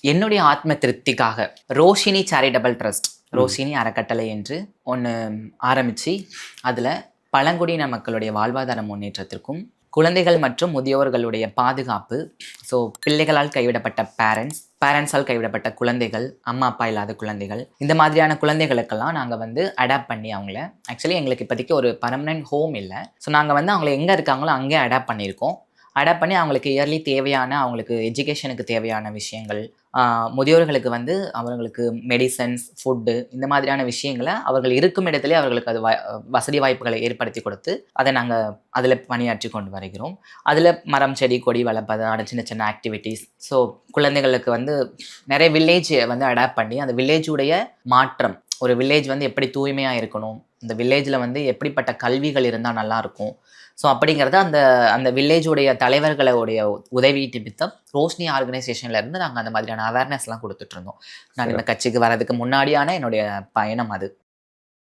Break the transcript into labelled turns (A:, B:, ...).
A: என்னுடைய ஆத்ம திருப்திக்காக ரோஷினி சேரிட்டபிள் ட்ரஸ்ட், ரோஷினி அறக்கட்டளை என்று ஒன்று ஆரம்பித்து அதில் பழங்குடியின மக்களுடைய வாழ்வாதார முன்னேற்றத்திற்கும் குழந்தைகள் மற்றும் முதியோர்களுடைய பாதுகாப்பு, ஸோ பிள்ளைகளால் கைவிடப்பட்ட பேரண்ட்ஸால் கைவிடப்பட்ட குழந்தைகள், அம்மா அப்பா இல்லாத குழந்தைகள், இந்த மாதிரியான குழந்தைகளுக்கெல்லாம் நாங்கள் வந்து அடாப்ட் பண்ணி அவங்கள, ஆக்சுவலி எங்களுக்கு இப்போதைக்கு ஒரு பர்மனன்ட் ஹோம் இல்லை, ஸோ நாங்கள் வந்து அவங்கள எங்கே இருக்காங்களோ அங்கேயே அடாப்ட் பண்ணியிருக்கோம். அடாப்ட் பண்ணி அவங்களுக்கு இயர்லி தேவையான, அவங்களுக்கு எஜுகேஷனுக்கு தேவையான விஷயங்கள், முதியோர்களுக்கு வந்து அவர்களுக்கு மெடிசன்ஸ், ஃபுட்டு, இந்த மாதிரியான விஷயங்களை அவர்கள் இருக்கும் இடத்திலே அவர்களுக்கு அது வசதி வாய்ப்புகளை ஏற்படுத்தி கொடுத்து அதை நாங்கள் அதில் பணியாற்றி கொண்டு வருகிறோம். அதில் மரம் செடி கொடி வளர்ப்பது, சின்ன சின்ன ஆக்டிவிட்டீஸ். ஸோ குழந்தைகளுக்கு வந்து நிறைய வில்லேஜ் வந்து அடாப்ட் பண்ணி அந்த வில்லேஜுடைய மாற்றம், ஒரு வில்லேஜ் வந்து எப்படி தூய்மையாக இருக்கணும், இந்த வில்லேஜில் வந்து எப்படிப்பட்ட கல்விகள் இருந்தால் நல்லாயிருக்கும், ஸோ அப்படிங்கிறத அந்த அந்த வில்லேஜுடைய தலைவர்களுடைய உதவி நிமித்தம் ரோஷினி ஆர்கனைசேஷன்லேருந்து நாங்கள் அந்த மாதிரியான அவேர்னஸ்லாம் கொடுத்துட்ருந்தோம். நான் இந்த கட்சிக்கு வர்றதுக்கு முன்னாடியான என்னுடைய பயணம் அது.